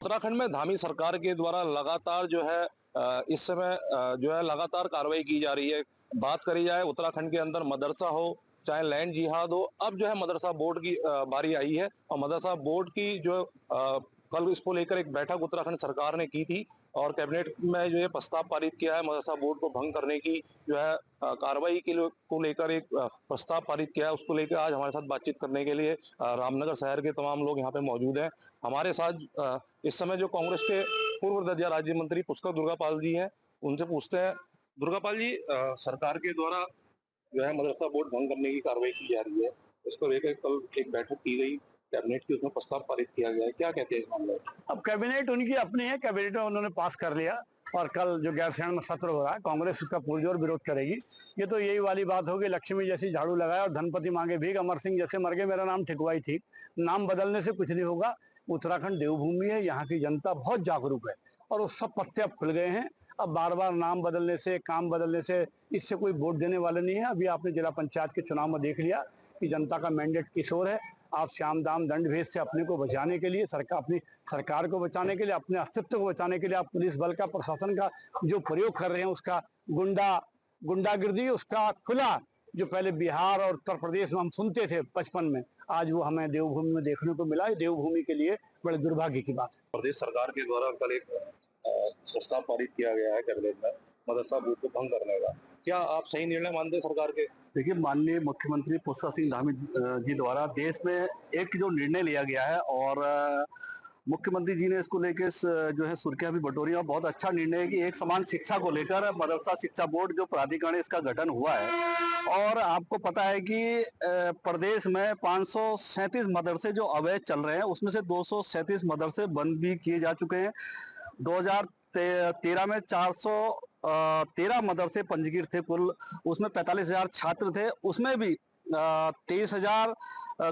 उत्तराखंड में धामी सरकार के द्वारा लगातार जो है इस समय जो है लगातार कार्रवाई की जा रही है। बात करी जाए उत्तराखंड के अंदर मदरसा हो चाहे लैंड जिहाद हो, अब जो है मदरसा बोर्ड की बारी आई है और मदरसा बोर्ड की जो कल इसको लेकर एक बैठक उत्तराखंड सरकार ने की थी और कैबिनेट में जो ये प्रस्ताव पारित किया है मदरसा बोर्ड को भंग करने की जो है कार्रवाई के को लेकर एक प्रस्ताव पारित किया है। उसको लेकर आज हमारे साथ बातचीत करने के लिए रामनगर शहर के तमाम लोग यहाँ पे मौजूद हैं। हमारे साथ इस समय जो कांग्रेस के पूर्व दतिया राज्य मंत्री पुष्कर दुर्गापाल जी हैं, उनसे पूछते हैं। दुर्गापाल जी, सरकार के द्वारा जो है मदरसा बोर्ड भंग करने की कार्रवाई की जा रही है, इसको लेकर कल एक बैठक की गई कैबिनेट की, उसमें प्रस्ताव पारित किया गया है, क्या कहते हैं इस मामले में? अब कैबिनेट उनकी अपनी है, कैबिनेट में उन्होंने पास कर लिया और कल जो गैरसैंण में सत्र हो रहा है कांग्रेस उसका पुरजोर विरोध करेगी। ये तो यही वाली बात होगी, लक्ष्मी जैसी झाड़ू लगाए और धनपति मांगे भीख। अमर सिंह जैसे मर गए, मेरा नाम ठिकवाई थी। नाम बदलने से कुछ नहीं होगा। उत्तराखंड देवभूमि है, यहाँ की जनता बहुत जागरूक है और वो सब पत्ते अब खुल गए हैं। अब बार बार नाम बदलने से, काम बदलने से इससे कोई वोट देने वाले नहीं है। अभी आपने जिला पंचायत के चुनाव में देख लिया कि जनता का मैंडेट किस ओर है। आप श्याम दाम दंड भेद से अपने को बचाने के लिए, अपनी सरकार को बचाने के लिए, अपने अस्तित्व को बचाने के लिए आप पुलिस बल का, प्रशासन का जो प्रयोग कर रहे हैं, उसका गुंडागिर्दी, उसका खुला जो पहले बिहार और उत्तर प्रदेश में हम सुनते थे 55 में, आज वो हमें देवभूमि में देखने को मिला। देवभूमि के लिए बड़े दुर्भाग्य की बात है। प्रदेश सरकार के द्वारा कल एक प्रस्ताव पारित किया गया है कैबिनेट में मदरसा बोर्ड को भंग करने का, क्या आप सही निर्णय मानते हैं सरकार के? देखिए, माननीय मुख्यमंत्री पुष्कर सिंह धामी जी द्वारा देश में एक जो निर्णय लिया गया है और मुख्यमंत्री जी ने इसको लेकर जो है सुर्खियां भी बटोरी और बहुत अच्छा निर्णय है कि एक समान शिक्षा को लेकर मदरसा शिक्षा बोर्ड जो प्राधिकरण है इसका गठन हुआ है। और आपको पता है कि प्रदेश में 537 मदरसे जो अवैध चल रहे हैं, उसमें से 237 मदरसे बंद भी किए जा चुके हैं। 2013 में 413 मदरसे पंजीकृत थे कुल, उसमें 45,000 छात्र थे, उसमें भी 23,000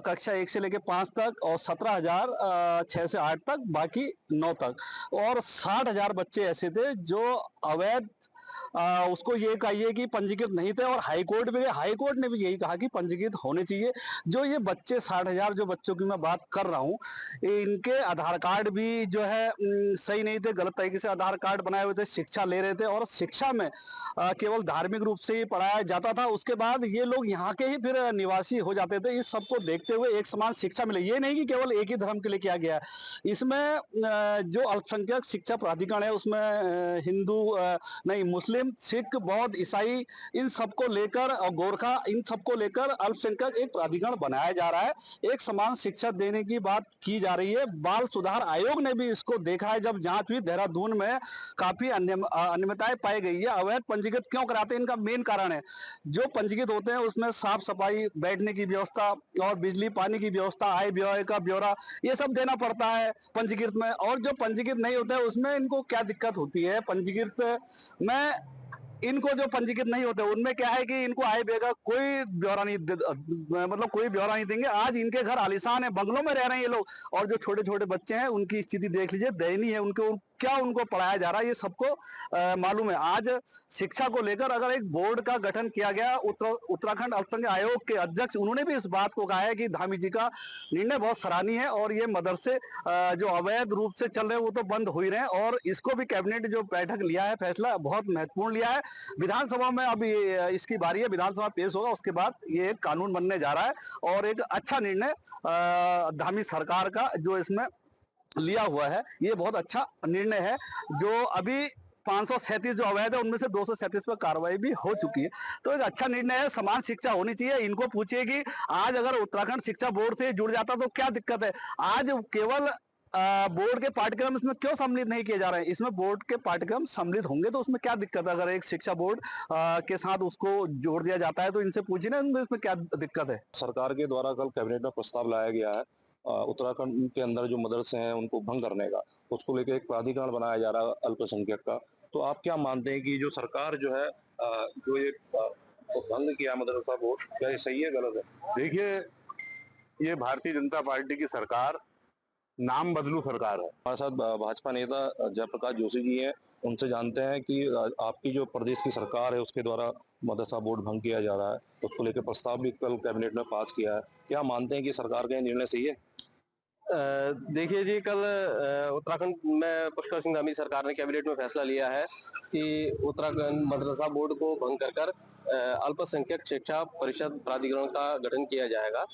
कक्षा 1 से लेकर 5 तक और 17,000 6 से 8 तक, बाकी 9 तक, और 60,000 बच्चे ऐसे थे जो अवैध उसको ये कहिए कि पंजीकृत नहीं थे। और हाईकोर्ट ने भी यही कहा कि पंजीकृत होने चाहिए। जो ये बच्चे 60,000 जो बच्चों की मैं बात कर रहा हूँ, इनके आधार कार्ड भी जो है सही नहीं थे, गलत तरीके से आधार कार्ड बनाए हुए थे, शिक्षा ले रहे थे और शिक्षा में केवल धार्मिक रूप से ही पढ़ाया जाता था। उसके बाद ये लोग यहाँ के ही फिर निवासी हो जाते थे। इस सबको देखते हुए एक समान शिक्षा मिले, ये नहीं कि केवल एक ही धर्म के लिए किया गया है। इसमें जो अल्पसंख्यक शिक्षा प्राधिकरण है उसमें हिंदू नहीं, मुस्लिम, सिख, बौद्ध, ईसाई, इन सबको लेकर और गोरखा, इन सबको लेकर अल्पसंख्यक एक प्राधिकरण बनाया जा रहा है। एक समान शिक्षा देने की बात की जा रही है। बाल सुधार आयोग ने भी इसको देखा है। जब जांच हुई देहरादून में काफी अनियमितताएं पाई गई है। अवैध पंजीकृत क्यों कराते हैं, इनका मेन कारण है जो पंजीकृत होते हैं उसमें साफ सफाई, बैठने की व्यवस्था और बिजली पानी की व्यवस्था, आय व्यय का ब्यौरा, ये सब देना पड़ता है पंजीकृत में। और जो पंजीकृत नहीं होता है उसमें इनको क्या दिक्कत होती है, पंजीकृत में इनको जो पंजीकृत नहीं होते उनमें क्या है कि इनको आय व्यय का कोई ब्यौरा नहीं मतलब कोई ब्यौरा नहीं देंगे। आज इनके घर आलीशान है, बंगलों में रह रहे हैं ये लोग, और जो छोटे छोटे बच्चे हैं उनकी स्थिति देख लीजिए, दयनीय है। उनको पढ़ाया जा रहा है ये सबको मालूम है। आज शिक्षा को लेकर अगर एक बोर्ड का गठन किया गया, उत्तराखंड अल्पसंख्यक आयोग के अध्यक्ष उन्होंने भी इस बात को कहा है कि धामी जी का निर्णय बहुत सराहनीय है और ये मदरसे जो अवैध रूप से चल रहे हैं वो तो बंद हो ही रहे हैं। और इसको भी कैबिनेट जो बैठक लिया है, फैसला बहुत महत्वपूर्ण लिया है। विधानसभा में अभी इसकी बारी है, विधानसभा पेश होगा, उसके बाद ये एक कानून बनने जा रहा है और एक अच्छा निर्णय धामी सरकार का जो इसमें लिया हुआ है, ये बहुत अच्छा निर्णय है। जो अभी 537 जो अवैध है उनमें से 237 पर कार्रवाई भी हो चुकी है, तो एक अच्छा निर्णय है। समान शिक्षा होनी चाहिए। इनको पूछिए कि आज अगर उत्तराखंड शिक्षा बोर्ड से जुड़ जाता तो क्या दिक्कत है। आज केवल बोर्ड के पाठ्यक्रम इसमें क्यों सम्मिलित नहीं किए जा रहे हैं, इसमें बोर्ड के पाठ्यक्रम सम्मिलित होंगे तो उसमें क्या दिक्कत है। अगर एक शिक्षा बोर्ड के साथ उसको जोड़ दिया जाता है तो इनसे पूछिए ना इसमें क्या दिक्कत है। सरकार के द्वारा कल कैबिनेट में प्रस्ताव लाया गया है उत्तराखंड के अंदर जो मदरसे हैं उनको भंग करने का, उसको लेकर एक प्राधिकरण बनाया जा रहा है अल्पसंख्यक का। तो आप क्या मानते हैं कि जो सरकार जो है जो ये भंग किया मदरसा बोर्ड, क्या ये सही है गलत है? देखिए, ये भारतीय जनता पार्टी की सरकार नाम बदलू सरकार है। हमारे साथ भाजपा नेता जयप्रकाश जोशी जी हैं, उनसे जानते हैं कि आपकी जो प्रदेश की सरकार है उसके द्वारा मदरसा बोर्ड भंग किया जा रहा है, तो उसको लेकर प्रस्ताव भी कल कैबिनेट में पास किया है। क्या मानते हैं कि सरकार का निर्णय सही है? देखिए जी, कल उत्तराखंड में पुष्कर सिंह धामी सरकार ने कैबिनेट में फैसला लिया है कि उत्तराखंड मदरसा बोर्ड को भंग कर अल्पसंख्यक शिक्षा परिषद प्राधिकरण का गठन किया जाएगा।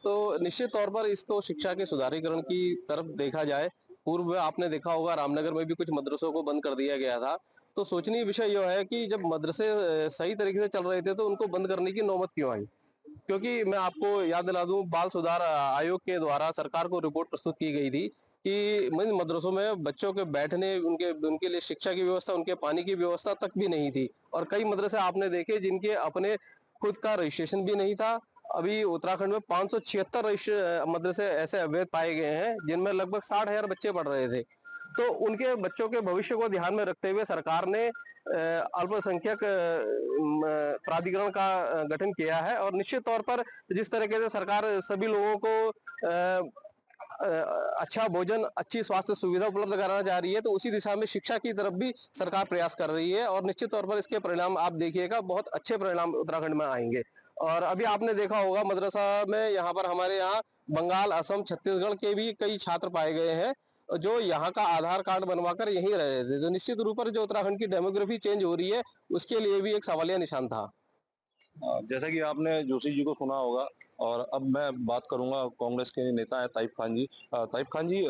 तो निश्चित तौर पर इसको शिक्षा के सुधारीकरण की तरफ देखा जाए। पूर्व में आपने देखा होगा रामनगर में भी कुछ मदरसों को बंद कर दिया गया था। तो सोचनीय विषय यह है कि जब मदरसे सही तरीके से चल रहे थे तो उनको बंद करने की नौबत क्यों आई? क्योंकि मैं आपको याद दिला दूं, बाल सुधार आयोग के द्वारा सरकार को रिपोर्ट प्रस्तुत की गई थी कि इन मदरसों में बच्चों के बैठने, उनके उनके लिए शिक्षा की व्यवस्था, उनके पानी की व्यवस्था तक भी नहीं थी। और कई मदरसे आपने देखे जिनके अपने खुद का रजिस्ट्रेशन भी नहीं था। अभी उत्तराखंड में 576 मदरसे ऐसे अवैध पाए गए हैं जिनमें लगभग 60,000 बच्चे पढ़ रहे थे। तो उनके बच्चों के भविष्य को ध्यान में रखते हुए सरकार ने अल्पसंख्यक प्राधिकरण का गठन किया है। और निश्चित तौर पर जिस तरीके से सरकार सभी लोगों को अच्छा भोजन, अच्छी स्वास्थ्य सुविधा उपलब्ध कराना चाह रही है, तो उसी दिशा में शिक्षा की तरफ भी सरकार प्रयास कर रही है। और निश्चित तौर पर इसके परिणाम आप देखिएगा, बहुत अच्छे परिणाम उत्तराखंड में आएंगे। और अभी आपने देखा होगा मदरसा में यहाँ पर हमारे यहाँ बंगाल, असम, छत्तीसगढ़ के भी कई छात्र पाए गए हैं जो यहाँ का आधार कार्ड बनवाकर यहीं रहे थे। तो निश्चित रूप पर जो उत्तराखंड की डेमोग्राफी चेंज हो रही है उसके लिए भी एक सवालिया निशान था। जैसा कि आपने जोशी जी को सुना होगा, और अब मैं बात करूंगा, कांग्रेस के नेता है ताइब खान जी। ताइब खान जी,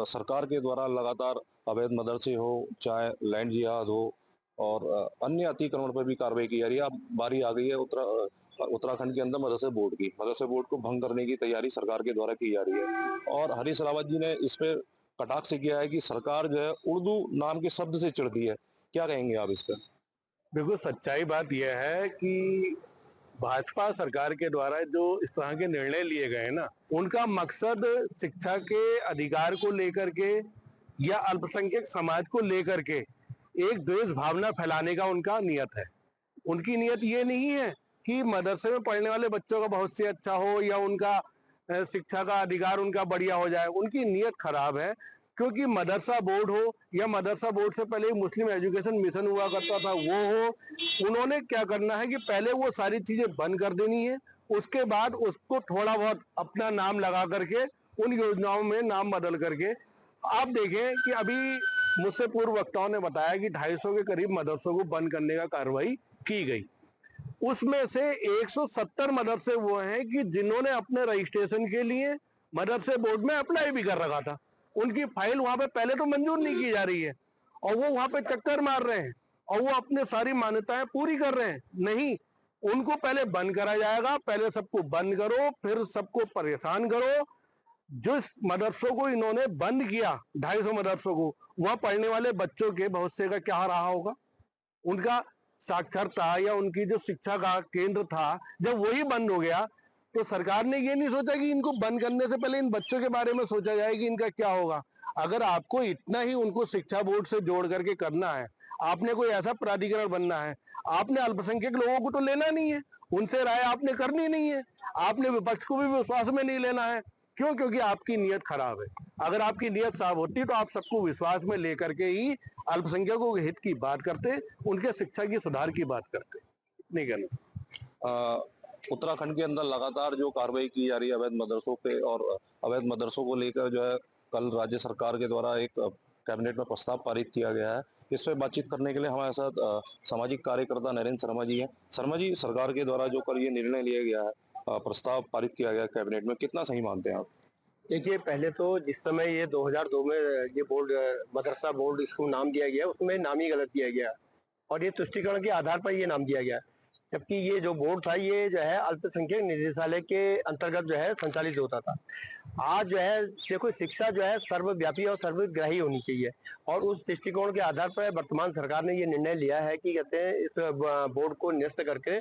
सरकार के द्वारा लगातार अवैध मदरसे हो, चाहे लैंड जिहाद हो, और अन्य अतिक्रमण पर भी कार्रवाई की जा रही है। अब बारी आ गई है उत्तराखंड के अंदर मदरसे बोर्ड की। मदरसे बोर्ड को भंग करने की तैयारी सरकार के द्वारा की जा रही है, और हरीश रावत जी ने इस पे कटाक्ष किया है कि सरकार जो है उर्दू नाम के शब्द से चिढ़ती है। क्या कहेंगे आप इस पर? बिल्कुल सच्चाई बात यह है कि भाजपा सरकार के द्वारा जो इस तरह के निर्णय लिए गए हैं ना, उनका मकसद शिक्षा के अधिकार को लेकर के या अल्पसंख्यक समाज को लेकर के एक द्वेष भावना फैलाने का उनका नियत है। उनकी नियत ये नहीं है कि मदरसे में पढ़ने वाले बच्चों का भविष्य अच्छा हो या उनका शिक्षा का अधिकार उनका बढ़िया हो जाए। उनकी नियत खराब है, क्योंकि मदरसा बोर्ड हो या मदरसा बोर्ड से पहले मुस्लिम एजुकेशन मिशन हुआ करता था वो हो, उन्होंने क्या करना है कि पहले वो सारी चीजें बंद कर देनी है। उसके बाद उसको थोड़ा बहुत अपना नाम लगा करके उन योजनाओं में नाम बदल करके आप देखें कि अभी मुझसे पूर्व वक्ताओं ने बताया कि 250 के करीब मदरसों को बंद करने का कार्रवाई की गई। उसमें से 170 मदरसे वो हैं कि जिन्होंने अपने रजिस्ट्रेशन के लिए मदरसे बोर्ड में अप्लाई भी कर रखा था। उनकी फाइल वहां पे पहले तो मंजूर नहीं की जा रही है, और वो वहां पे चक्कर मार रहे हैं और वो अपने सारी मान्यताएं पूरी कर रहे हैं। नहीं, उनको पहले बंद करा जाएगा। पहले सबको बंद करो, फिर सबको परेशान करो। जिस मदरसों को इन्होंने बंद किया, 250 मदरसों को, वहां पढ़ने वाले बच्चों के भविष्य का क्या रहा होगा? उनका साक्षरता या उनकी जो शिक्षा का केंद्र था, जब वही बंद हो गया, तो सरकार ने ये नहीं सोचा कि इनको बंद करने से पहले इन बच्चों के बारे में सोचा जाए कि इनका क्या होगा। अगर आपको इतना ही उनको शिक्षा बोर्ड से जोड़ करके करना है, आपने कोई ऐसा प्राधिकरण बनना है, आपने अल्पसंख्यक लोगों को तो लेना नहीं है, उनसे राय आपने करनी नहीं है, आपने विपक्ष को भी विश्वास में नहीं लेना है। क्यों? क्योंकि आपकी नीयत खराब है। अगर आपकी नीयत साफ होती तो आप सबको विश्वास में लेकर के ही अल्पसंख्यकों के हित की बात करते, उनके शिक्षा की सुधार की बात करते। नहीं कहना। उत्तराखंड के अंदर लगातार जो कार्रवाई की जा रही है अवैध मदरसों पे, और अवैध मदरसों को लेकर जो है कल राज्य सरकार के द्वारा एक कैबिनेट में प्रस्ताव पारित किया गया है। इस पे बातचीत करने के लिए हमारे साथ सामाजिक कार्यकर्ता नरेंद्र शर्मा जी हैं। शर्मा जी, सरकार के द्वारा जो कल ये निर्णय लिया गया है, प्रस्ताव पारित किया गया कैबिनेट में, कितना सही मानते हैं आप? देखिए, पहले तो जिस समय ये 2002 में ये बोर्ड मदरसा बोर्ड इसको नाम दिया गया, उसमें नाम ही गलत दिया गया और ये तुष्टिकरण के आधार पर ये नाम दिया गया। जबकि ये जो बोर्ड था ये जो है अल्पसंख्यक निदेशालय के अंतर्गत जो है संचालित होता था। आज जो है देखो, शिक्षा जो है सर्वव्यापी और सर्वग्राही होनी चाहिए, और उस दृष्टिकोण के आधार पर वर्तमान सरकार ने ये निर्णय लिया है कि कहते हैं इस बोर्ड को निरस्त करके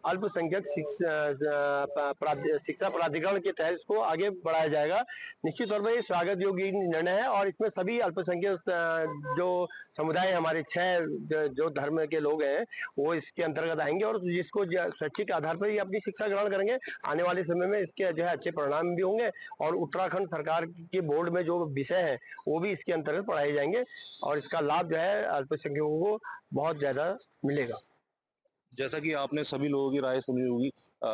अल्पसंख्यक शिक्षा प्राधिकरण के तहत इसको आगे बढ़ाया जाएगा। निश्चित तौर पर ये स्वागत योग्य निर्णय है, और इसमें सभी अल्पसंख्यक जो समुदाय हमारे 6 जो धर्म के लोग हैं वो इसके अंतर्गत आएंगे, और जिसको शैक्षिक आधार पर ही अपनी शिक्षा ग्रहण करेंगे। आने वाले समय में इसके जो है अच्छे परिणाम भी होंगे, और उत्तराखंड सरकार के बोर्ड में जो विषय है वो भी इसके अंतर्गत पढ़ाए जाएंगे, और इसका लाभ जो है अल्पसंख्यकों को बहुत ज्यादा मिलेगा। जैसा कि आपने सभी लोगों की राय सुनी होगी,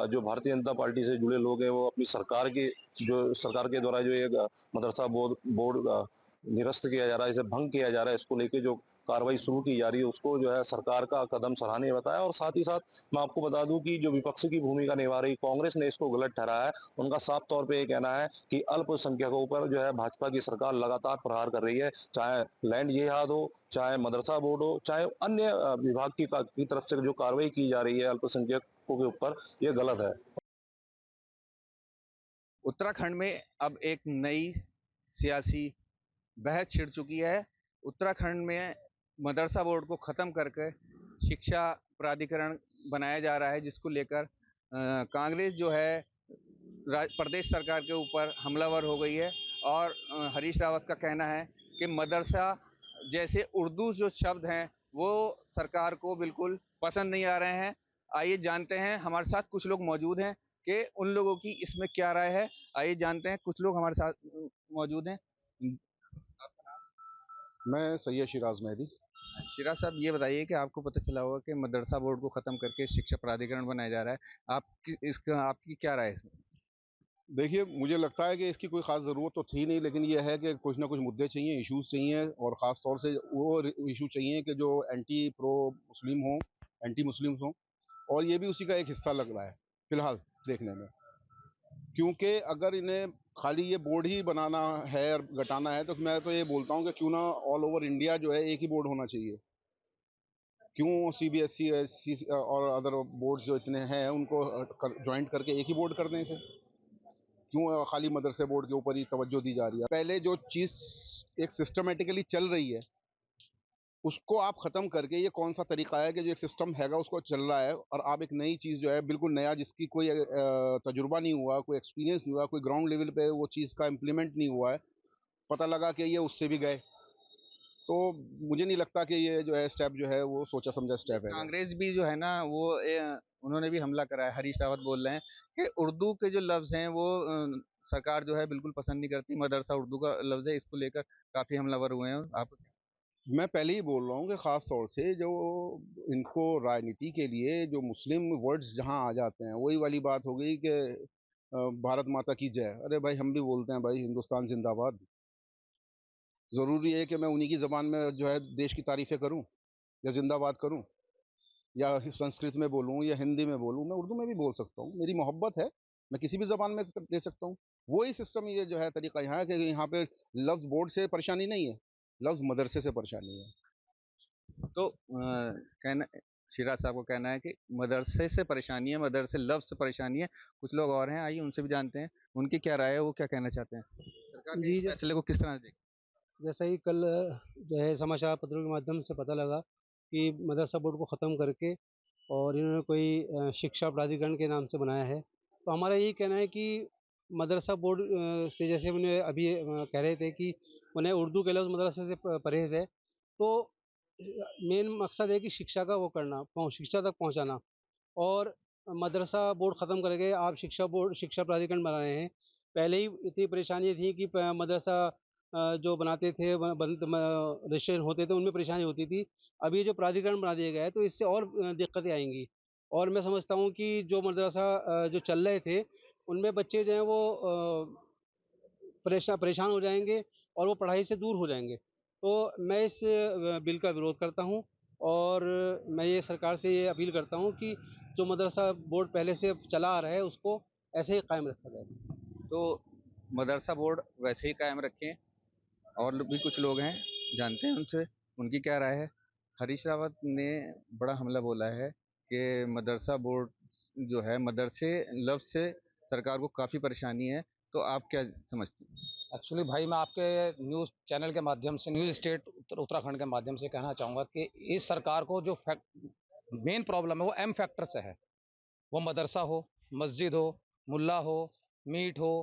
जो भारतीय जनता पार्टी से जुड़े लोग हैं वो अपनी सरकार के द्वारा जो एक मदरसा बोर्ड बोर्ड निरस्त किया जा रहा है, इसे भंग किया जा रहा है, इसको लेके जो कार्रवाई शुरू की जा रही है उसको जो है सरकार का कदम सराहनीय बताया। और साथ ही साथ मैं आपको बता दूं कि जो विपक्ष की भूमिका निभा रही कांग्रेस ने इसको गलत ठहराया है। उनका साफ तौर पे ये कहना है कि अल्पसंख्यकों पर जो है भाजपा की सरकार लगातार प्रहार कर रही है, चाहे लैंड जिहाद हो, चाहे मदरसा बोर्ड हो, चाहे अन्य विभाग की तरफ से जो कार्रवाई की जा रही है अल्पसंख्यकों के ऊपर, ये गलत है। उत्तराखंड में अब एक नई सियासी बहस छिड़ चुकी है। उत्तराखंड में मदरसा बोर्ड को ख़त्म करके शिक्षा प्राधिकरण बनाया जा रहा है, जिसको लेकर कांग्रेस जो है प्रदेश सरकार के ऊपर हमलावर हो गई है। और हरीश रावत का कहना है कि मदरसा जैसे उर्दू जो शब्द हैं वो सरकार को बिल्कुल पसंद नहीं आ रहे हैं। आइए जानते हैं, हमारे साथ कुछ लोग मौजूद हैं कि उन लोगों की इसमें क्या राय है। आइए जानते हैं, कुछ लोग हमारे साथ मौजूद हैं। मैं सैयद शिराज मेहदी। शिराज साहब, ये बताइए कि आपको पता चला होगा कि मदरसा बोर्ड को ख़त्म करके शिक्षा प्राधिकरण बनाया जा रहा है। आपकी क्या राय है इसमें? देखिए, मुझे लगता है कि इसकी कोई ख़ास ज़रूरत तो थी नहीं, लेकिन ये है कि कुछ ना कुछ मुद्दे चाहिए, इश्यूज़ चाहिए, और ख़ास तौर से वो इशू चाहिए कि जो एंटी प्रो मुस्लिम हों, एंटी मुस्लिम्स हों, और ये भी उसी का एक हिस्सा लग रहा है फ़िलहाल देखने में। क्योंकि अगर इन्हें खाली ये बोर्ड ही बनाना है और घटाना है, तो मैं तो ये बोलता हूँ कि क्यों ना ऑल ओवर इंडिया जो है एक ही बोर्ड होना चाहिए। क्यों सीबीएसई, एससी और अदर बोर्ड्स जो इतने हैं उनको जॉइंट करके एक ही बोर्ड कर दें इसे? क्यों खाली मदरसे बोर्ड के ऊपर ही तवज्जो दी जा रही है? पहले जो चीज़ एक सिस्टमेटिकली चल रही है उसको आप ख़त्म करके, ये कौन सा तरीका है कि जो एक सिस्टम हैगा उसको चल रहा है और आप एक नई चीज़ जो है बिल्कुल नया, जिसकी कोई तजुर्बा नहीं हुआ, कोई एक्सपीरियंस नहीं हुआ, कोई ग्राउंड लेवल पे वो चीज़ का इम्प्लीमेंट नहीं हुआ है, पता लगा कि ये उससे भी गए, तो मुझे नहीं लगता कि ये जो है स्टेप जो है वो सोचा समझा स्टेप है। कांग्रेस भी जो है ना वो उन्होंने भी हमला करा है। हरीश रावत बोल रहे हैं कि उर्दू के जो लफ्ज़ हैं वो सरकार जो है बिल्कुल पसंद नहीं करती। मदरसा उर्दू का लफ्ज़ है, इसको लेकर काफ़ी हमलावर हुए हैं। आप मैं पहले ही बोल रहा हूँ कि ख़ास तौर से जो इनको राजनीति के लिए जो मुस्लिम वर्ड्स जहाँ आ जाते हैं, वही वाली बात हो गई कि भारत माता की जय। अरे भाई, हम भी बोलते हैं भाई हिंदुस्तान जिंदाबाद। ज़रूरी है कि मैं उन्हीं की ज़बान में जो है देश की तारीफ़ें करूँ या जिंदाबाद करूँ, या संस्कृत में बोलूँ या हिंदी में बोलूँ? मैं उर्दू में भी बोल सकता हूँ, मेरी मोहब्बत है, मैं किसी भी ज़बान में दे सकता हूँ। वही सिस्टम, ये जो है तरीका यहाँ है कि यहाँ पे लफ्ज़ बोर्ड से परेशानी नहीं है, लफ्ज़ मदरसे से परेशानी है। तो कहना शिराज साहब को कहना है कि मदरसे से परेशानी है, मदरसे लफ्ज़ से परेशानी है। कुछ लोग और हैं, आइए उनसे भी जानते हैं उनकी क्या राय है, वो क्या कहना चाहते हैं। सरकार के इस फैसले को किस तरह से देखते जैसा ही कल जो है समाचार पत्रों के माध्यम से पता लगा कि मदरसा बोर्ड को ख़त्म करके और इन्होंने कोई शिक्षा प्राधिकरण के नाम से बनाया है, तो हमारा यही कहना है कि मदरसा बोर्ड से, जैसे उन्हें अभी कह रहे थे कि उन्हें उर्दू के लफ्ज़ मदरसे से परहेज़ है, तो मेन मकसद है कि शिक्षा का वो करना, शिक्षा तक पहुँचाना। और मदरसा बोर्ड ख़त्म करके आप शिक्षा प्राधिकरण बना रहे हैं। पहले ही इतनी परेशानी थी कि मदरसा जो बनाते थे रजिस्ट्रेशन होते थे, उनमें परेशानी होती थी। अब ये जो प्राधिकरण बना दिया गया है तो इससे और दिक्कतें आएंगी। और मैं समझता हूँ कि जो मदरसा जो चल रहे थे उनमें बच्चे जो हैं वो परेशान हो जाएंगे और वो पढ़ाई से दूर हो जाएंगे। तो मैं इस बिल का विरोध करता हूँ और मैं ये सरकार से ये अपील करता हूँ कि जो मदरसा बोर्ड पहले से चला आ रहा है उसको ऐसे ही कायम रखा जाए। हैं। तो मदरसा बोर्ड वैसे ही कायम रखें। और भी कुछ लोग हैं, जानते हैं उनसे उनकी क्या राय है। हरीश रावत ने बड़ा हमला बोला है कि मदरसा बोर्ड जो है, मदरसे लफ्ज़ से सरकार को काफ़ी परेशानी है। तो आप क्या समझते हैं? एक्चुअली भाई, मैं आपके न्यूज़ चैनल के माध्यम से, न्यूज़ स्टेट उत्तराखंड के माध्यम से कहना चाहूँगा कि इस सरकार को जो मेन प्रॉब्लम है वो एम फैक्टर से है। वो मदरसा हो, मस्जिद हो, मुल्ला हो, मीट हो।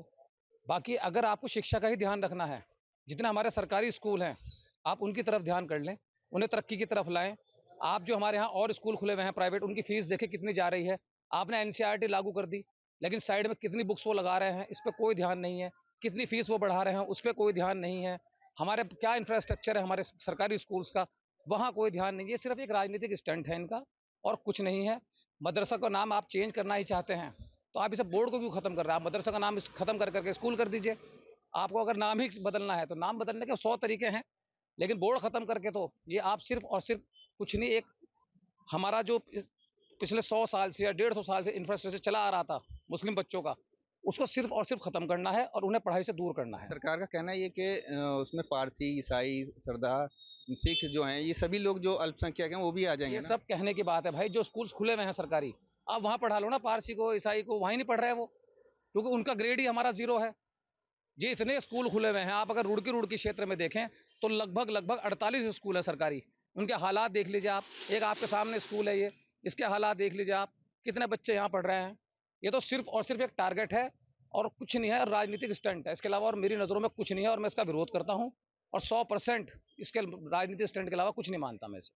बाकी अगर आपको शिक्षा का ही ध्यान रखना है, जितने हमारे सरकारी स्कूल हैं आप उनकी तरफ ध्यान कर लें, उन्हें तरक्की की तरफ लाएं। आप जो हमारे यहाँ और स्कूल खुले हुए हैं प्राइवेट, उनकी फ़ीस देखें कितनी जा रही है। आपने एनसीईआरटी लागू कर दी, लेकिन साइड में कितनी बुक्स वो लगा रहे हैं इस पर कोई ध्यान नहीं है। कितनी फ़ीस वो बढ़ा रहे हैं उस पर कोई ध्यान नहीं है। हमारे क्या इंफ्रास्ट्रक्चर है हमारे सरकारी स्कूल्स का, वहाँ कोई ध्यान नहीं है। सिर्फ एक राजनीतिक स्टंट है इनका। और कुछ नहीं है। मदरसा का नाम आप चेंज करना ही चाहते हैं तो आप इसे बोर्ड को क्यों खत्म कर रहे हैं? आप मदरसा का नाम खत्म कर करके स्कूल कर दीजिए। आपको अगर नाम ही बदलना है तो नाम बदलने के 100 तरीके हैं, लेकिन बोर्ड खत्म करके तो ये आप सिर्फ और सिर्फ कुछ नहीं, एक हमारा जो पिछले 100 साल से या 150 साल से इंफ्रास्ट्रक्चर चला आ रहा था मुस्लिम बच्चों का, उसको सिर्फ और सिर्फ खत्म करना है और उन्हें पढ़ाई से दूर करना है। सरकार का कहना है ये कि उसमें पारसी, ईसाई, सरदार, सिख जो हैं, ये सभी लोग जो अल्पसंख्यक हैं वो भी आ जाएंगे ये ना? सब कहने की बात है भाई। जो स्कूल्स खुले हुए हैं सरकारी, आप वहाँ पढ़ा लो ना पारसी को, ईसाई को। वहीं नहीं पढ़ रहे वो, क्योंकि उनका ग्रेड ही हमारा 0 है। ये इतने स्कूल खुले हुए हैं, आप अगर रुड़की क्षेत्र में देखें तो लगभग 48 स्कूल है सरकारी। उनके हालात देख लीजिए आप। एक आपके सामने स्कूल है ये, इसके हालात देख लीजिए आप, कितने बच्चे यहाँ पढ़ रहे हैं। ये तो सिर्फ और सिर्फ एक टारगेट है और कुछ नहीं है, राजनीतिक स्टंट है। इसके अलावा और मेरी नज़रों में कुछ नहीं है और मैं इसका विरोध करता हूँ और 100% इसके राजनीतिक स्टंट के अलावा कुछ नहीं मानता मैं इसे।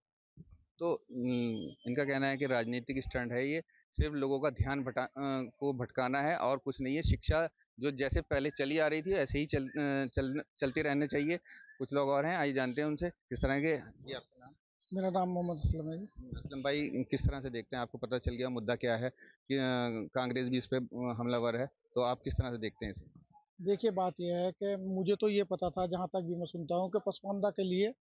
तो इनका कहना है कि राजनीतिक स्टंट है ये, सिर्फ लोगों का ध्यान को भटकाना है और कुछ नहीं है। शिक्षा जो जैसे पहले चली आ रही थी ऐसे ही चलती रहने चाहिए। कुछ लोग और हैं, आइए जानते हैं उनसे किस तरह के। ये आपका नाम? मेरा नाम मोहम्मद असलम है जी। असलम भाई, किस तरह से देखते हैं, आपको पता चल गया मुद्दा क्या है कि कांग्रेस भी इस पे हमलावर है, तो आप किस तरह से देखते हैं इसे? देखिए, बात यह है कि मुझे तो ये पता था, जहाँ तक भी मैं सुनता हूँ, कि पसमानदा के लिए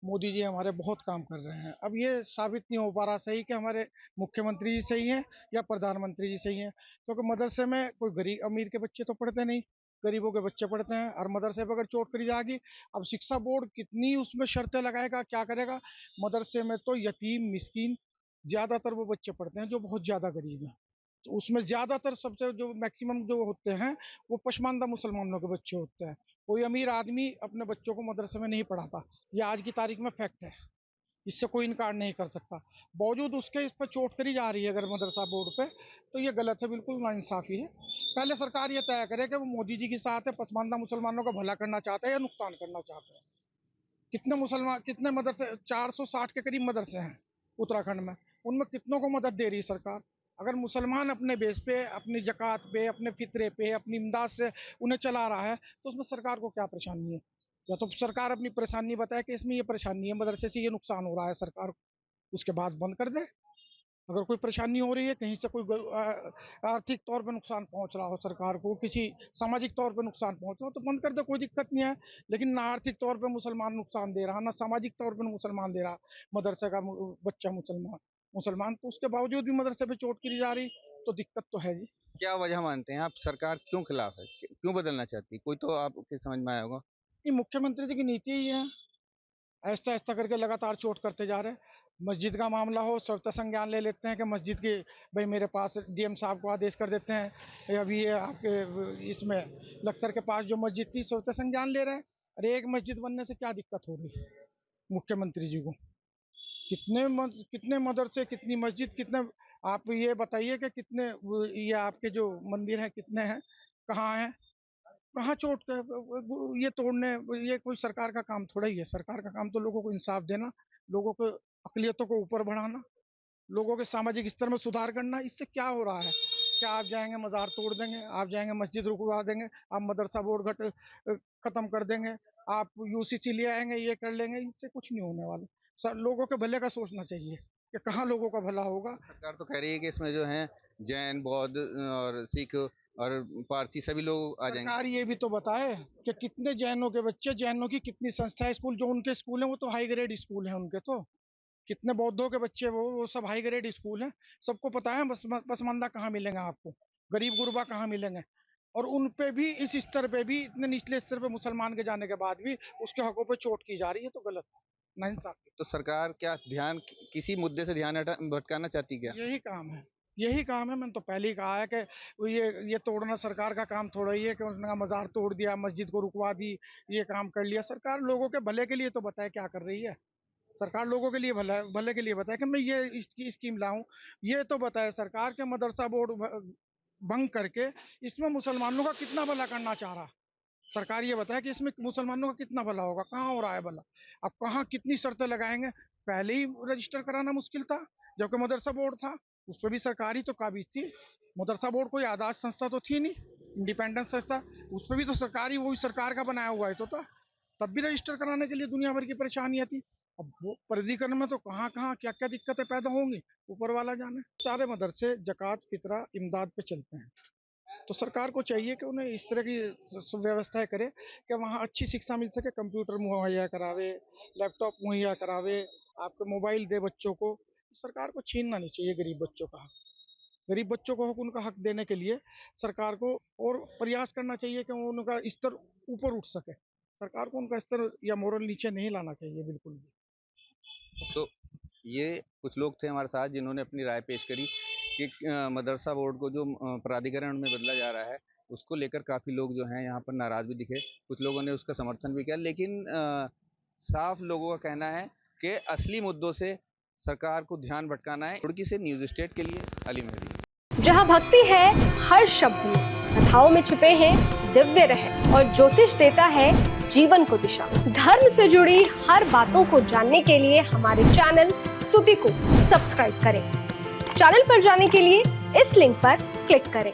मोदी जी हमारे बहुत काम कर रहे हैं। अब ये साबित नहीं हो पा रहा सही कि हमारे मुख्यमंत्री जी सही हैं या प्रधानमंत्री जी सही हैं, क्योंकि मदरसे में कोई गरीब अमीर के बच्चे तो पढ़ते नहीं, गरीबों के बच्चे पढ़ते हैं। और मदरसे पर अगर चोट करी जाएगी, अब शिक्षा बोर्ड कितनी उसमें शर्तें लगाएगा, क्या करेगा? मदरसे में तो यतीम, मिस्कीन, ज़्यादातर वो बच्चे पढ़ते हैं जो बहुत ज़्यादा गरीब हैं। तो उसमें ज़्यादातर सबसे जो मैक्सिमम जो होते हैं, वो पसमानदा मुसलमानों के बच्चे होते हैं। कोई अमीर आदमी अपने बच्चों को मदरसे में नहीं पढ़ाता, ये आज की तारीख में फैक्ट है, इससे कोई इनकार नहीं कर सकता। बावजूद उसके इस पर चोट करी जा रही है अगर मदरसा बोर्ड पे, तो ये गलत है, बिल्कुल नाइंसाफ़ी है। पहले सरकार ये तय करे कि वो मोदी जी के साथ है, पसमानदा मुसलमानों का भला करना चाहता है या नुकसान करना चाहता है। कितने मदरसे, 460 के करीब मदरसे हैं उत्तराखंड में, उनमें कितनों को मदद दे रही है सरकार? अगर मुसलमान अपने बेस पे, अपनी ज़कात पे, अपने फितरे पे, अपनी इमदाद से उन्हें चला रहा है, तो उसमें सरकार को क्या परेशानी है? या तो सरकार अपनी परेशानी बताए कि इसमें ये परेशानी है, मदरसे से ये नुकसान हो रहा है, सरकार उसके बाद बंद कर दे। अगर कोई परेशानी हो रही है, कहीं से कोई आर्थिक तौर पे नुकसान पहुंच रहा हो सरकार को, किसी सामाजिक तौर पे नुकसान पहुंच रहा हो, तो बंद कर दे, कोई दिक्कत नहीं है। लेकिन ना आर्थिक तौर पे मुसलमान नुकसान दे रहा, ना सामाजिक तौर पे मुसलमान दे रहा, मदरसे का बच्चा मुसलमान, तो उसके बावजूद भी मदरसे पे चोट गिरी जा रही, तो दिक्कत तो है जी। क्या वजह मानते हैं आप, सरकार क्यों खिलाफ है, क्यों बदलना चाहती है? कोई तो आपके समझ में आया होगा। ये मुख्यमंत्री जी की नीति ही है, ऐसा ऐसा करके लगातार चोट करते जा रहे हैं। मस्जिद का मामला हो, स्वतः संज्ञान ले लेते हैं कि मस्जिद की, भाई मेरे पास डीएम साहब को आदेश कर देते हैं, अभी ये आपके इसमें लक्सर के पास जो मस्जिद थी, स्वतः संज्ञान ले रहे हैं। अरे एक मस्जिद बनने से क्या दिक्कत हो रही है मुख्यमंत्री जी को? कितने मदरसे, कितनी मस्जिद, कितने, आप ये बताइए कि कितने ये आपके जो मंदिर हैं कितने हैं, कहाँ हैं, कहाँ चोट ये तोड़ने, ये कोई सरकार का काम थोड़ा ही है। सरकार का काम तो लोगों को इंसाफ देना, लोगों को अक़लियतों को ऊपर बढ़ाना, लोगों के सामाजिक स्तर में सुधार करना। इससे क्या हो रहा है? क्या आप जाएंगे मज़ार तोड़ देंगे, आप जाएंगे मस्जिद रुकवा देंगे, आप मदरसा बोर्ड ख़त्म कर देंगे, आप यूसीसी ले आएंगे, ये कर लेंगे, इससे कुछ नहीं होने वाला। सर, लोगों के भले का सोचना चाहिए कि कहाँ लोगों का भला होगा। सरकार तो कह रही है कि इसमें जो है जैन, बौद्ध और सिख और पारसी सभी लोग आ जाएंगे। सरकार ये भी तो बताए कि कितने जैनों के बच्चे, जैनों की कितनी संस्थाएं, स्कूल, जो उनके स्कूल हैं वो तो हाई ग्रेड स्कूल हैं उनके, तो कितने बौद्धों के बच्चे, वो सब हाई ग्रेड स्कूल हैं। सबको पता है पसमानदा कहाँ मिलेंगे आपको, गरीब गुरबा कहाँ मिलेंगे। और उन पे भी, इस स्तर पे भी, इतने निचले स्तर पे मुसलमान के जाने के बाद भी उसके हकों पे चोट की जा रही है, तो गलत है, नाइंसाफी। तो सरकार क्या ध्यान किसी मुद्दे से ध्यान भटकाना चाहती क्या? यही काम है, यही काम है। मैंने तो पहले ही कहा है कि ये तोड़ना सरकार का काम थोड़ा ही है कि उसने मज़ार तोड़ दिया, मस्जिद को रुकवा दी, ये काम कर लिया। सरकार लोगों के भले के लिए तो बताए क्या कर रही है। सरकार लोगों के लिए भले के लिए बताए कि मैं ये इसकी स्कीम लाऊं, ये तो बताए सरकार के मदरसा बोर्ड भंग करके इसमें मुसलमानों का कितना भला करना चाह रहा। सरकार ये बताए कि इसमें मुसलमानों का कितना भला होगा, कहाँ हो रहा है भला? अब कहाँ कितनी शर्तें लगाएंगे? पहले ही रजिस्टर कराना मुश्किल था, जबकि मदरसा बोर्ड था, उस पर भी सरकारी तो काबिज थी। मदरसा बोर्ड कोई आजाद संस्था तो थी नहीं, इंडिपेंडेंट संस्था, उस पर भी तो सरकारी, वही सरकार का बनाया हुआ है तो था, तब भी रजिस्टर कराने के लिए दुनिया भर की परेशानियाँ थी। अब वो प्राधिकरण में तो कहाँ कहाँ क्या क्या दिक्कतें पैदा होंगी, ऊपर वाला जाने। सारे मदरसे जकात फितरा इमदाद पे चलते हैं, तो सरकार को चाहिए कि उन्हें इस तरह की व्यवस्थाएं करे कि वहाँ अच्छी शिक्षा मिल सके, कंप्यूटर मुहैया करावे, लैपटॉप मुहैया करावे, आपको मोबाइल दे बच्चों को। सरकार को छीनना नहीं चाहिए गरीब बच्चों का हक। गरीब बच्चों को उनका हक देने के लिए सरकार को और प्रयास करना चाहिए कि उनका स्तर ऊपर उठ सके। सरकार को उनका स्तर या मोरल नीचे नहीं लाना चाहिए बिल्कुल भी। तो ये कुछ लोग थे हमारे साथ जिन्होंने अपनी राय पेश करी कि मदरसा बोर्ड को जो प्राधिकरण में बदला जा रहा है उसको लेकर काफ़ी लोग जो हैं यहाँ पर नाराज़ भी दिखे, कुछ लोगों ने उसका समर्थन भी किया, लेकिन साफ लोगों का कहना है कि असली मुद्दों से सरकार को ध्यान भटकाना है। रुड़की से न्यूज़ स्टेट के लिए अली मेहदी। जहाँ भक्ति है हर शब्द में, कथाओं में छिपे हैं दिव्य रहस्य और ज्योतिष देता है जीवन को दिशा। धर्म से जुड़ी हर बातों को जानने के लिए हमारे चैनल स्तुति को सब्सक्राइब करें। चैनल पर जाने के लिए इस लिंक पर क्लिक करें।